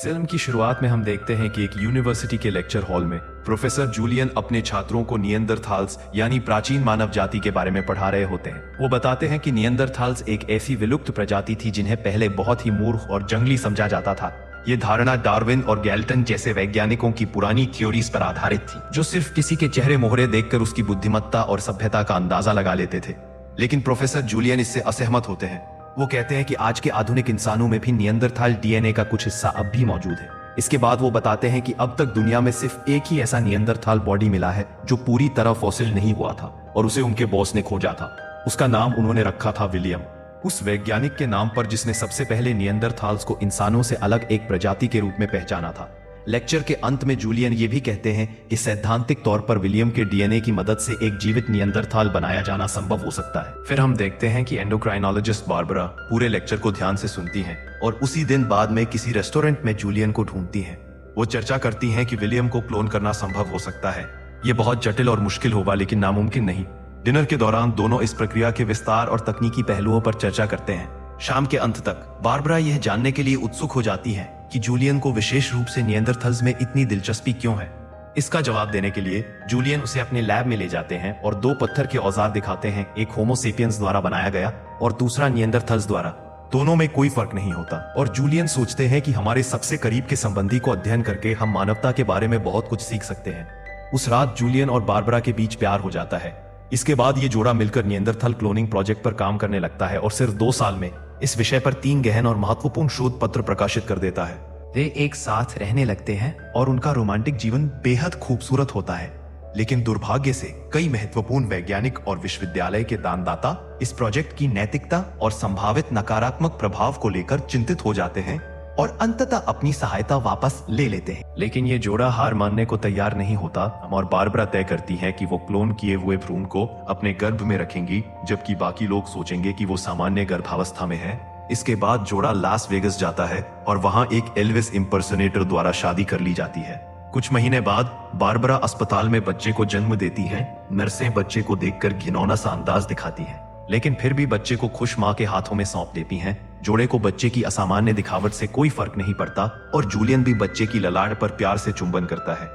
Film की शुरुआत में हम देखते हैं कि एक यूनिवर्सिटी के लेक्चर हॉल में प्रोफेसर जूलियन अपने छात्रों को नियंदरथाल्स यानी प्राचीन मानव जाति के बारे में पढ़ा रहे होते हैं। वो बताते हैं कि नियंदरथाल्स एक ऐसी विलुप्त प्रजाति थी जिन्हें पहले बहुत ही मूर्ख और जंगली समझा जाता था। ये धारणा डार्विन और गैल्टन जैसे वैज्ञानिकों की पुरानी थ्योरीज पर आधारित थी, जो सिर्फ किसी के चेहरे मोहरे देखकर उसकी बुद्धिमत्ता और सभ्यता का अंदाजा लगा लेते थे। लेकिन प्रोफेसर जूलियन इससे असहमत होते हैं। वो कहते हैं कि आज के आधुनिक इंसानों में भी नियंदरथाल डीएनए का कुछ हिस्सा अब भी मौजूद है। इसके बाद वो बताते हैं कि अब तक दुनिया में सिर्फ एक ही ऐसा नियंदरथाल बॉडी मिला है जो पूरी तरह फॉसिल नहीं हुआ था, और उसे उनके बॉस ने खोजा था। उसका नाम उन्होंने रखा था विलियम, उस वैज्ञानिक के नाम पर जिसने सबसे पहले नियंदरथाल्स को इंसानों से अलग एक प्रजाति के रूप में पहचाना था। लेक्चर के अंत में जूलियन ये भी कहते हैं कि सैद्धांतिक तौर पर विलियम के डीएनए की मदद से एक जीवित नियंदरथाल बनाया जाना संभव हो सकता है। फिर हम देखते हैं कि एंडोक्राइनोलॉजिस्ट बारबरा पूरे लेक्चर को ध्यान से सुनती हैं और उसी दिन बाद में किसी रेस्टोरेंट में जूलियन को ढूंढती हैं। वो चर्चा करती हैं कि विलियम को क्लोन करना संभव हो सकता है। ये बहुत जटिल और मुश्किल होगा, लेकिन नामुमकिन नहीं। डिनर के दौरान दोनों इस प्रक्रिया के विस्तार और तकनीकी पहलुओं पर चर्चा करते हैं। शाम के अंत तक बारबरा यह जानने के लिए उत्सुक हो जाती है कि जूलियन को विशेष रूप से नियंदरथल्स में इतनी दिलचस्पी क्यों है। इसका जवाब देने के लिए जूलियन उसे अपने लैब में ले जाते हैं और दो पत्थर के औजार दिखाते हैं, एक होमो सेपियंस द्वारा बनाया गया और दूसरा नियंदरथल्स द्वारा। दोनों में कोई फर्क नहीं होता और जूलियन सोचते हैं कि हमारे सबसे करीब के संबंधी को अध्ययन करके हम मानवता के बारे में बहुत कुछ सीख सकते हैं। उस रात जूलियन और बारबरा के बीच प्यार हो जाता है। इसके बाद ये जोड़ा मिलकर नियंदरथल क्लोनिंग प्रोजेक्ट पर काम करने लगता है और सिर्फ 2 साल में इस विषय पर 3 गहन और महत्वपूर्ण शोध पत्र प्रकाशित कर देता है। वे एक साथ रहने लगते हैं और उनका रोमांटिक जीवन बेहद खूबसूरत होता है। लेकिन दुर्भाग्य से कई महत्वपूर्ण वैज्ञानिक और विश्वविद्यालय के दानदाता इस प्रोजेक्ट की नैतिकता और संभावित नकारात्मक प्रभाव को लेकर चिंतित हो जाते हैं और अंततः अपनी सहायता वापस ले लेते हैं। लेकिन ये जोड़ा हार मानने को तैयार नहीं होता और बारबरा तय करती है कि वो क्लोन किए हुए भ्रूण को अपने गर्भ में रखेंगी, जबकि बाकी लोग सोचेंगे कि वो सामान्य गर्भावस्था में है। इसके बाद जोड़ा लास वेगस जाता है और वहां एक एल्विस इम्पर्सनेटर द्वारा शादी कर ली जाती है। कुछ महीने बाद बारबरा अस्पताल में बच्चे को जन्म देती है। नर्सें बच्चे को देखकर घिनौना सा अंदाज दिखाती हैं, लेकिन फिर भी बच्चे को खुश मां के हाथों में सौंप देती हैं। जोड़े को बच्चे की असामान्य दिखावट से कोई फर्क नहीं पड़ता और जूलियन भी बच्चे की ललाट पर प्यार से चुंबन करता है।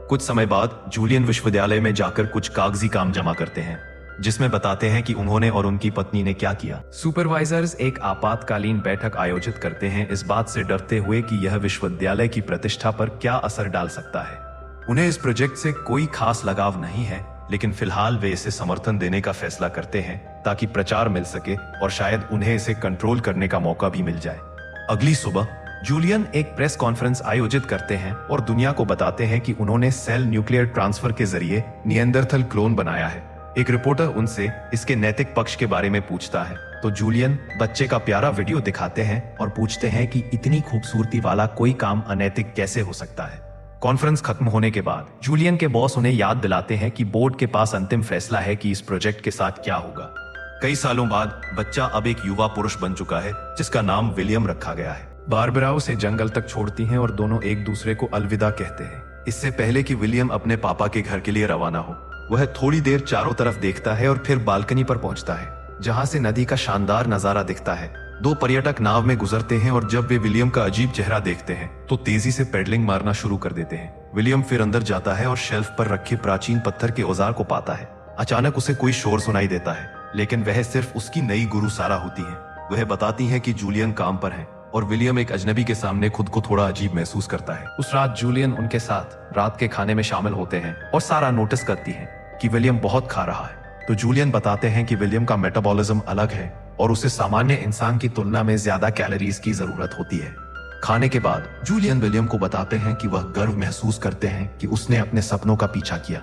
कुछ समय बाद जूलियन विश्वविद्यालय में जाकर कुछ कागजी काम जमा करते हैं, जिसमें बताते हैं कि उन्होंने और उनकी पत्नी ने क्या किया। सुपरवाइजर्स एक आपातकालीन बैठक आयोजित करते हैं, इस बात से डरते हुए कि यह विश्वविद्यालय की प्रतिष्ठा पर क्या असर डाल सकता है। उन्हें इस प्रोजेक्ट से कोई खास लगाव नहीं है, लेकिन फिलहाल वे इसे समर्थन देने का फैसला करते हैं ताकि प्रचार मिल सके और शायद उन्हें इसे कंट्रोल करने का मौका भी मिल जाए। अगली सुबह जूलियन एक प्रेस कॉन्फ्रेंस आयोजित करते हैं और दुनिया को बताते हैं कि उन्होंने सेल न्यूक्लियर ट्रांसफर के जरिए नियंदरथल क्लोन बनाया है। एक रिपोर्टर उनसे इसके नैतिक पक्ष के बारे में पूछता है तो जूलियन बच्चे का प्यारा वीडियो दिखाते हैं और पूछते हैं कि इतनी खूबसूरती वाला कोई काम अनैतिक कैसे हो सकता है। कॉन्फ्रेंस खत्म होने के बाद जूलियन के बॉस उन्हें याद दिलाते हैं कि बोर्ड के पास अंतिम फैसला है कि इस प्रोजेक्ट के साथ क्या होगा। कई सालों बाद बच्चा अब एक युवा पुरुष बन चुका है, जिसका नाम विलियम रखा गया है। बारबरा उसे जंगल तक छोड़ती हैं और दोनों एक दूसरे को अलविदा कहते हैं। इससे पहले कि विलियम अपने पापा के घर के लिए रवाना हो, वह थोड़ी देर चारों तरफ देखता है और फिर बालकनी पर पहुंचता है, जहां से नदी का शानदार नजारा दिखता है। 2 पर्यटक नाव में गुजरते हैं और जब वे विलियम का अजीब चेहरा देखते हैं तो तेजी से पेडलिंग मारना शुरू कर देते हैं। विलियम फिर अंदर जाता है और शेल्फ पर रखे प्राचीन पत्थर के औजार को पाता है। अचानक उसे कोई शोर सुनाई देता है, लेकिन वह सिर्फ उसकी नई गुरु सारा होती है। वह बताती है कि जूलियन काम पर है और विलियम एक अजनबी के सामने खुद को थोड़ा अजीब महसूस करता है। उस रात जूलियन उनके साथ रात के खाने में शामिल होते हैं और सारा नोटिस करती है कि विलियम बहुत खा रहा है। तो जूलियन बताते हैं कि विलियम का मेटाबॉलिज्म अलग है और उसे सामान्य इंसान की तुलना में ज्यादा कैलोरीज की जरूरत होती है। खाने के बाद जूलियन विलियम को बताते हैं कि वह गर्व महसूस करते हैं कि उसने अपने सपनों का पीछा किया।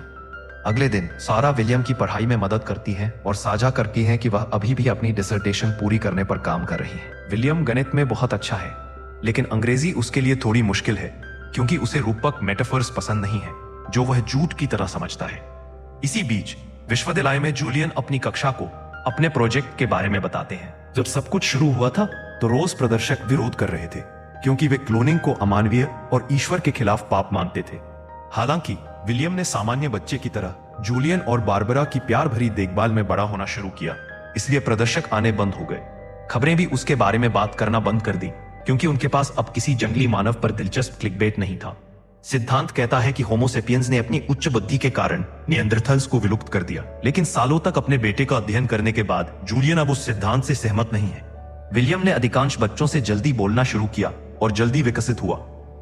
अगले दिन सारा विलियम की पढ़ाई में मदद करती है और साझा करती है कि वह अभी भी अपनी डिसर्टेशन पूरी करने पर काम कर रही है। विलियम गणित में बहुत अच्छा है, लेकिन अंग्रेजी उसके लिए थोड़ी मुश्किल है क्योंकि उसे रूपक मेटाफर्स पसंद नहीं है जो वह झूठ की तरह समझता है। इसी बीच विश्वविद्यालय में जूलियन अपनी कक्षा को अपने प्रोजेक्ट के बारे में बताते हैं। जब सब कुछ शुरू हुआ था तो रोज प्रदर्शक विरोध कर रहे थे क्योंकि वे क्लोनिंग को अमानवीय और ईश्वर के खिलाफ पाप मानते थे। हालांकि विलियम ने सामान्य बच्चे की तरह जूलियन और बारबरा की प्यार भरी देखभाल में बड़ा होना शुरू किया, इसलिए प्रदर्शक आने बंद हो गए। खबरें भी उसके बारे में बात करना बंद कर दी क्योंकि उनके पास अब किसी जंगली मानव पर दिलचस्प क्लिकबेट नहीं था। सिद्धांत कहता है कि होमोसेपियंस ने अपनी उच्च बुद्धि के कारण निएंडरथल्स को विलुप्त कर दिया, लेकिन सालों तक अपने बेटे का अध्ययन करने के बाद जूलियन अब उस सिद्धांत से सहमत नहीं है। विलियम ने अधिकांश बच्चों से जल्दी बोलना शुरू किया और जल्दी विकसित हुआ।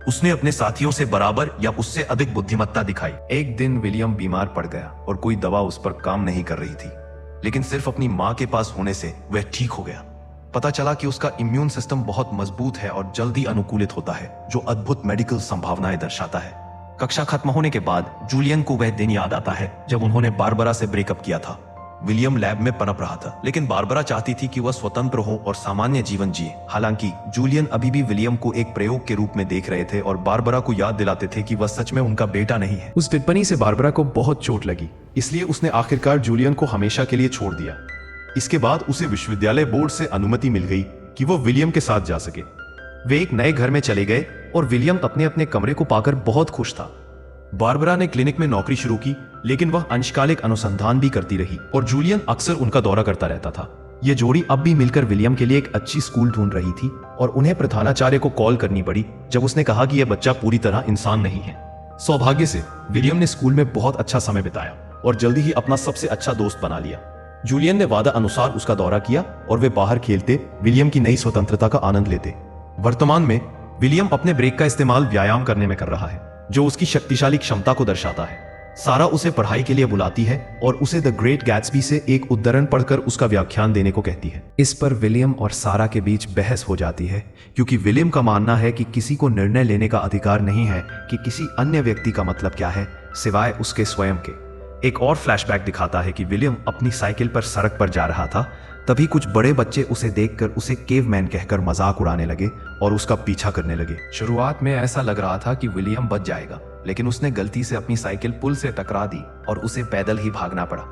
उसने अपने साथियों से बराबर या उससे अधिक बुद्धिमत्ता दिखाई। एक दिन विलियम बीमार पड़ गया और कोई दवा उस पर काम नहीं कर रही थी, लेकिन सिर्फ अपनी माँ के पास होने से वह ठीक हो गया। पता चला कि उसका इम्यून सिस्टम बहुत मजबूत है और जल्दी अनुकूलित होता है, जो अद्भुत मेडिकल संभावनाएं दर्शाता है। कक्षा खत्म होने के बाद जूलियन को वह दिन याद आता है जब उन्होंने बारबरा से ब्रेकअप किया था। विलियम लैब में पनप रहा था, लेकिन बारबरा चाहती थी कि वह स्वतंत्र हो और सामान्य जीवन जिए। हालांकि जूलियन अभी भी विलियम को एक प्रयोग के रूप में देख रहे थे और बारबरा को याद दिलाते थे कि वह सच में उनका बेटा नहीं है। उस टिप्पणी से बारबरा को बहुत चोट लगी, इसलिए उसने आखिरकार जूलियन को हमेशा के लिए छोड़ दिया। इसके बाद उसे विश्वविद्यालय बोर्ड से अनुमति मिल गई कि वो विलियम के साथ जा सके। वे एक नए घर में चले गए और विलियम अपने अपने कमरे को पाकर बहुत खुश था। बारबरा ने क्लिनिक में नौकरी शुरू की, लेकिन वह अंशकालिक अनुसंधान भी करती रही और जूलियन अक्सर उनका दौरा करता रहता था। ये जोड़ी अब भी मिलकर विलियम के लिए एक अच्छी स्कूल ढूंढ रही थी और उन्हें प्रधानाचार्य को कॉल करनी पड़ी जब उसने कहा कि यह बच्चा पूरी तरह इंसान नहीं है। सौभाग्य से विलियम ने स्कूल में बहुत अच्छा समय बिताया और जल्दी ही अपना सबसे अच्छा दोस्त बना लिया। जूलियन ने वादा अनुसार उसका दौरा किया और वे बाहर खेलते, विलियम की नई स्वतंत्रता का आनंद लेते। वर्तमान में विलियम अपने ब्रेक का इस्तेमाल व्यायाम करने में कर रहा है, जो उसकी शक्तिशाली क्षमता को दर्शाता है। सारा उसे पढ़ाई के लिए बुलाती है और उसे द ग्रेट गैट्सबी से एक उद्धरण पढ़कर उसका व्याख्यान देने को कहती है। इस पर विलियम और सारा के बीच बहस हो जाती है, क्योंकि विलियम का मानना है कि किसी को निर्णय लेने का अधिकार नहीं है कि किसी अन्य व्यक्ति का मतलब क्या है, सिवाय उसके स्वयं के। एक और फ्लैशबैक दिखाता है कि विलियम अपनी साइकिल पर सड़क पर जा रहा था, तभी कुछ बड़े बच्चे उसे देखकर उसे केवमैन कहकर मजाक उड़ाने लगे और उसका पीछा करने लगे। शुरुआत में ऐसा लग रहा था कि विलियम बच जाएगा, लेकिन उसने गलती से अपनी साइकिल पुल से टकरा दी और उसे पैदल ही भागना पड़ा।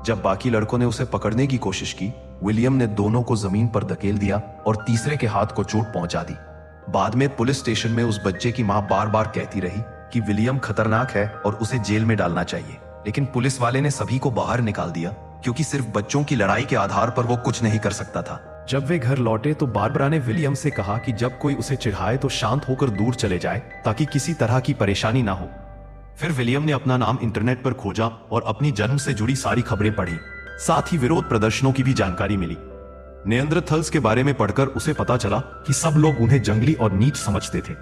जब बाकी लड़कों ने उसे पकड़ने की कोशिश की, विलियम ने दोनों को जमीन पर धकेल दिया और तीसरे के हाथ को चोट पहुंचा दी। बाद में पुलिस स्टेशन में उस बच्चे की मां बार बार कहती रही कि विलियम खतरनाक है और उसे जेल में डालना चाहिए, लेकिन पुलिस वाले ने सभी को बाहर निकाल दिया, क्योंकि सिर्फ बच्चों की लड़ाई के आधार पर वो कुछ नहीं कर सकता था। जब वे घर लौटे तो बारबरा ने विलियम से कहा कि जब कोई उसे चिढ़ाए तो शांत होकर दूर चले जाए, ताकि किसी तरह की परेशानी ना हो। फिर विलियम ने अपना नाम इंटरनेट पर खोजा और अपनी जन्म से जुड़ी सारी खबरें पढ़ी। साथ ही विरोध प्रदर्शनों की भी जानकारी मिली। निएंडरथल्स के बारे में पढ़कर उसे पता चला कि सब लोग उन्हें जंगली और नीच समझते थे।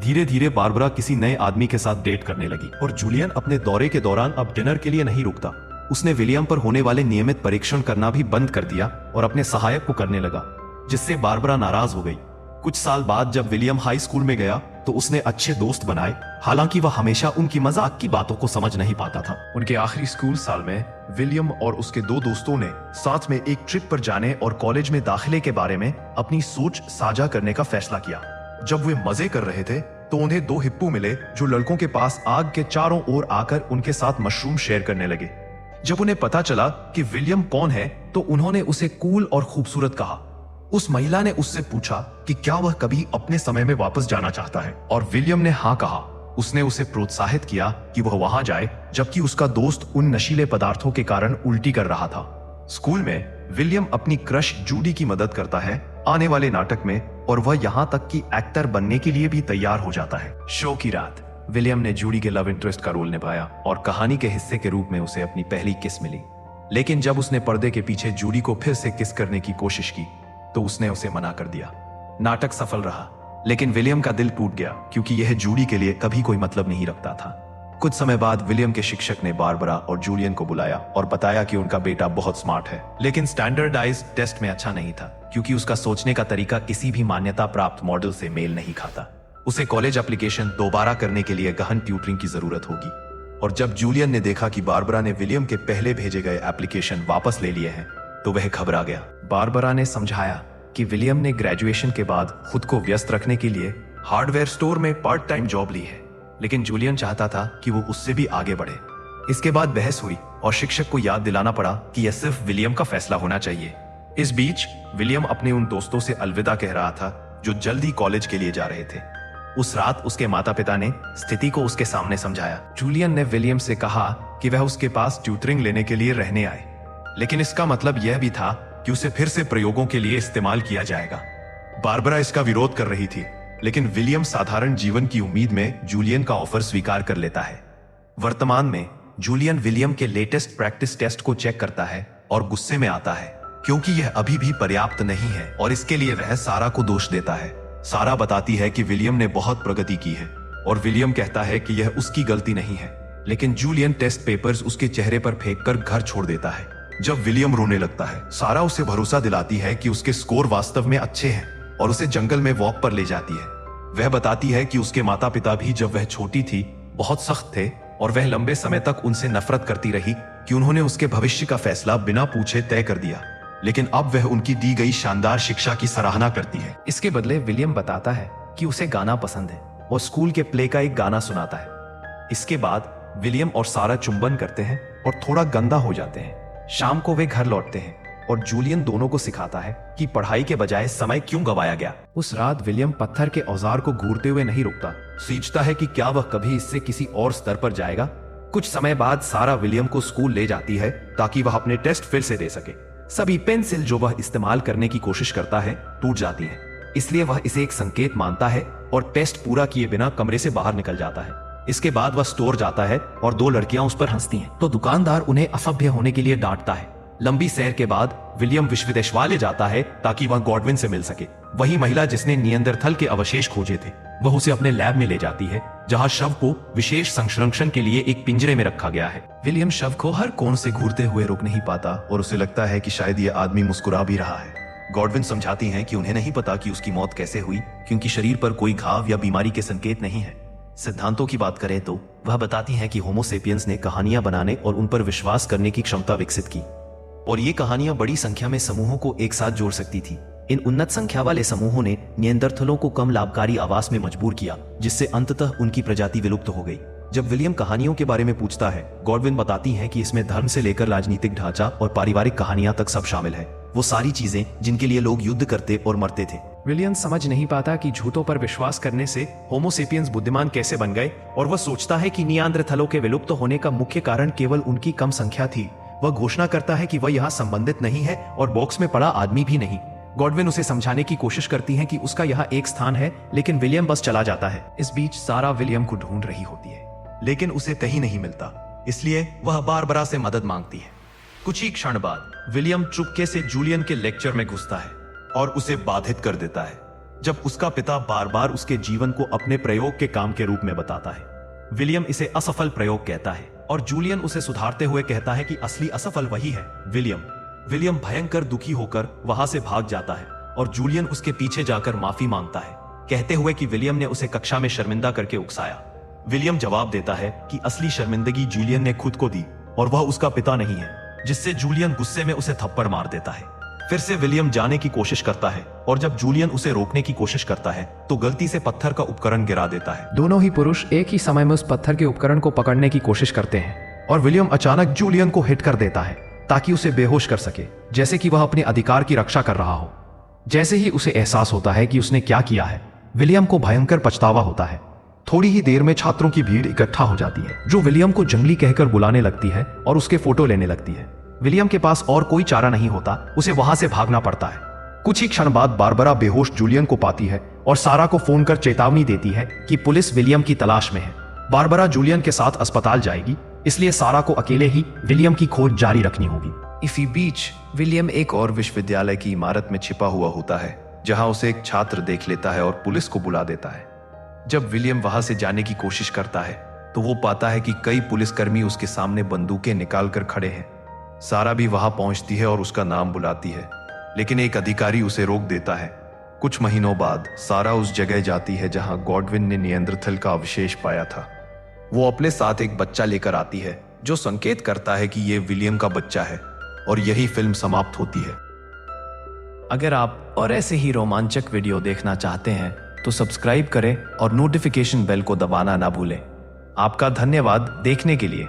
धीरे धीरे बारबरा किसी नए आदमी के साथ डेट करने लगी और जूलियन अपने दौरे के दौरान अब डिनर के लिए नहीं रुकता। उसने विलियम पर होने वाले नियमित परीक्षण करना भी बंद कर दिया और अपने सहायक को करने लगा, जिससे बारबरा नाराज हो गई। कुछ साल बाद जब विलियम हाई स्कूल में गया तो उसने अच्छे दोस्त बनाए, हालांकि वह हमेशा उनकी मजाक की बातों को समझ नहीं पाता था। उनके आखिरी स्कूल साल में विलियम और उसके दो दोस्तों ने साथ में एक ट्रिप पर जाने और कॉलेज में दाखिले के बारे में अपनी सोच साझा करने का फैसला किया। जब वे मजे कर रहे थे तो उन्हें दो हिप्पो मिले जो लड़कों के पास आग के चारों ओर आकर उनके साथ मशरूम शेयर करने लगे। जब उन्हें पता चला कि विलियम कौन है तो उन्होंने उसे कूल और खूबसूरत कहा। उस महिला ने उससे पूछा कि क्या वह कभी अपने समय में वापस जाना चाहता है, और विलियम ने हाँ कहा। उसने उसे प्रोत्साहित किया कि वह वहां जाए, जबकि उसका दोस्त उन नशीले पदार्थों के कारण उल्टी कर रहा था। स्कूल में विलियम अपनी क्रश जूडी की मदद करता है आने वाले नाटक में, और वह यहाँ तक कि एक्टर बनने के लिए भी तैयार हो जाता है। शो की रात विलियम ने जूडी के लव इंटरेस्ट का रोल निभाया और कहानी के हिस्से के रूप में उसे अपनी पहली किस मिली। लेकिन जब उसने पर्दे के पीछे जूडी को फिर से किस करने की कोशिश की तो उसने उसे मना कर दिया। नाटक सफल रहा, लेकिन विलियम का दिल टूट गया, क्योंकि यह जूडी के लिए कभी कोई मतलब नहीं रखता था। कुछ समय बाद विलियम के शिक्षक ने बारबरा और जूलियन को बुलाया और बताया कि उनका बेटा बहुत स्मार्ट है, लेकिन स्टैंडर्डाइज्ड टेस्ट में अच्छा नहीं था, क्योंकि उसका सोचने का तरीका किसी भी मान्यता प्राप्त मॉडल से मेल नहीं खाता। उसे कॉलेज एप्लीकेशन दोबारा करने के लिए गहन ट्यूटरिंग की जरूरत होगी। और जब जूलियन ने देखा कि बारबरा ने विलियम के पहले भेजे गए एप्लीकेशन वापस ले लिए हैं, तो वह घबरा गया। बारबरा ने समझाया कि विलियम ने ग्रेजुएशन के बाद खुद को व्यस्त रखने के लिए हार्डवेयर स्टोर में पार्ट टाइम जॉब ली है, लेकिन जूलियन चाहता था कि वो उससे भी आगे बढ़े। इसके बाद बहस हुई और शिक्षक को याद दिलाना पड़ा कि यह सिर्फ विलियम का फैसला होना चाहिए। इस बीच विलियम अपने उन दोस्तों से अलविदा कह रहा था जो जल्दी कॉलेज के लिए जा रहे थे। उस रात उसके माता पिता ने स्थिति को उसके सामने समझाया। जूलियन ने विलियम से कहा कि वह उसके पास ट्यूटरिंग लेने के लिए रहने आए, लेकिन इसका मतलब यह भी था कि उसे फिर से प्रयोगों के लिए इस्तेमाल किया जाएगा। बारबरा इसका विरोध कर रही थी, लेकिन विलियम साधारण जीवन की उम्मीद में जूलियन का ऑफर स्वीकार कर लेता है। वर्तमान में जूलियन विलियम के लेटेस्ट प्रैक्टिस टेस्ट को चेक करता है और गुस्से में आता है क्योंकि यह अभी भी पर्याप्त नहीं है और इसके लिए वह सारा को दोष देता है। सारा बताती है कि विलियम ने बहुत प्रगति की है और विलियम कहता है कि यह उसकी गलती नहीं है, लेकिन जूलियन टेस्ट पेपर्स उसके चेहरे पर फेंककर घर छोड़ देता है। जब विलियम रोने लगता है, सारा उसे भरोसा दिलाती है कि उसके स्कोर वास्तव में अच्छे हैं और उसे जंगल में वॉक पर ले जाती है। वह बताती है कि उसके माता पिता भी जब वह छोटी थी बहुत सख्त थे और वह लंबे समय तक उनसे नफरत करती रही कि उन्होंने उसके भविष्य का फैसला बिना पूछे तय कर दिया, लेकिन अब वह उनकी दी गई शानदार शिक्षा की सराहना करती है। इसके बदले विलियम बताता है कि उसे गाना पसंद है और स्कूल के प्ले का एक गाना सुनाता है। इसके बाद विलियम और सारा चुंबन करते हैं और थोड़ा गंदा हो जाते हैं। शाम को वे घर लौटते हैं और जूलियन दोनों को सिखाता है कि पढ़ाई के बजाय समय क्यों गवाया गया। उस रात विलियम पत्थर के औजार को घूरते हुए नहीं रुकता, सोचता है कि क्या वह कभी इससे किसी और स्तर पर जाएगा। कुछ समय बाद सारा विलियम को स्कूल ले जाती है ताकि वह अपने टेस्ट फिर से दे सके। सभी पेंसिल जो वह इस्तेमाल करने की कोशिश करता है टूट जाती हैं, इसलिए वह इसे एक संकेत मानता है और टेस्ट पूरा किए बिना कमरे से बाहर निकल जाता है। इसके बाद वह स्टोर जाता है और दो लड़कियां उस पर हंसती हैं, तो दुकानदार उन्हें असभ्य होने के लिए डांटता है। लंबी सैर के बाद विलियम विश्वविद्यालय जाता है ताकि वह गॉडविन से मिल सके। वही महिला जिसने नियंदरथल के अवशेष खोजे थे, वह उसे अपने लैब में ले जाती है जहां शव को विशेष संरक्षण के लिए एक पिंजरे में रखा गया है। विलियम शव को हर कोण से घूरते हुए रुक नहीं पाता और उसे लगता है कि शायद यह आदमी मुस्कुरा भी रहा है। गॉडविन समझाती हैं कि उन्हें नहीं पता कि उसकी मौत कैसे हुई क्योंकि शरीर पर कोई घाव या बीमारी के संकेत नहीं है। सिद्धांतों की बात करें तो वह बताती हैं कि होमो सेपियंस ने कहानियां बनाने और उन पर विश्वास करने की क्षमता विकसित की और ये कहानियां बड़ी संख्या में समूहों को एक साथ जोड़ सकती थी। इन उन्नत संख्या वाले समूहों ने नियंदरथलों को कम लाभकारी आवास में मजबूर किया, जिससे अंततः उनकी प्रजाति विलुप्त हो गई। जब विलियम कहानियों के बारे में पूछता है, गॉडविन बताती हैं कि इसमें धर्म से लेकर राजनीतिक ढांचा और पारिवारिक कहानियां तक सब शामिल है, वो सारी चीजें जिनके लिए लोग युद्ध करते और मरते थे। विलियम समझ नहीं पाता कि झूठों पर विश्वास करने से होमो सेपियंस बुद्धिमान कैसे बन गए और वह सोचता है कि नियांद्रथलों के विलुप्त होने का मुख्य कारण केवल उनकी कम संख्या थी। वह घोषणा करता है कि वह यहाँ संबंधित नहीं है और बॉक्स में पड़ा आदमी भी नहीं। गॉडविन उसे समझाने की कोशिश करती है कि उसका यहाँ एक स्थान है, लेकिन विलियम बस चला जाता है। इस बीच सारा विलियम को ढूंढ रही होती है, लेकिन उसे कहीं नहीं मिलता, इसलिए वह बारबरा से मदद मांगती है। कुछ ही क्षण बाद विलियम चुपके से जूलियन के लेक्चर में घुसता है और उसे बाधित कर देता है जब उसका पिता बार बार उसके जीवन को अपने प्रयोग के काम के रूप में बताता है। विलियम इसे असफल प्रयोग कहता है और जूलियन उसे सुधारते हुए कहता है कि असली असफल वही है विलियम भयंकर दुखी होकर वहां से भाग जाता है और जूलियन उसके पीछे जाकर माफी मांगता है, कहते हुए कि विलियम ने उसे कक्षा में शर्मिंदा करके उकसाया। विलियम जवाब देता है कि असली शर्मिंदगी जूलियन ने खुद को दी और वह उसका पिता नहीं है, जिससे जूलियन गुस्से में उसे थप्पड़ मार देता है। फिर से विलियम जाने की कोशिश करता है और जब जूलियन उसे रोकने की कोशिश करता है तो गलती से पत्थर का उपकरण गिरा देता है। दोनों ही पुरुष एक ही समय में उस पत्थर के उपकरण को पकड़ने की कोशिश करते हैं और विलियम अचानक जूलियन को हिट कर देता है ताकि उसे बेहोश कर सके, जैसे कि वह अपने अधिकार की रक्षा कर रहा हो। जैसे ही उसे एहसास होता है कि उसने क्या किया है, विलियम को भयंकर पछतावा होता है। थोड़ी ही देर में छात्रों की भीड़ इकट्ठा हो जाती है जो विलियम को जंगली कहकर बुलाने लगती है और उसके फोटो लेने लगती है। विलियम के पास और कोई चारा नहीं होता, उसे वहां से भागना पड़ता है। कुछ ही क्षण बाद बारबरा बेहोश जूलियन को पाती है और सारा को फोन कर चेतावनी देती है कि पुलिस विलियम की तलाश में है। बारबरा जूलियन के साथ अस्पताल जाएगी, इसलिए सारा को अकेले ही विलियम की खोज जारी रखनी होगी। इसी बीच विलियम एक और विश्वविद्यालय की इमारत में छिपा हुआ होता है जहां उसे एक छात्र देख लेता है और पुलिस को बुला देता है। जब विलियम वहां से जाने की कोशिश करता है तो वो पाता है कि कई पुलिसकर्मी उसके सामने बंदूकें निकाल कर खड़े हैं। सारा भी वहां पहुंचती है और उसका नाम बुलाती है, लेकिन एक अधिकारी उसे रोक देता है। कुछ महीनों बाद सारा उस जगह जाती है जहां गॉडविन ने नियंद्रथल का अवशेष पाया था। वो अपने साथ एक बच्चा लेकर आती है जो संकेत करता है कि यह विलियम का बच्चा है और यही फिल्म समाप्त होती है। अगर आप और ऐसे ही रोमांचक वीडियो देखना चाहते हैं तो सब्सक्राइब करें और नोटिफिकेशन बेल को दबाना ना भूलें। आपका धन्यवाद देखने के लिए।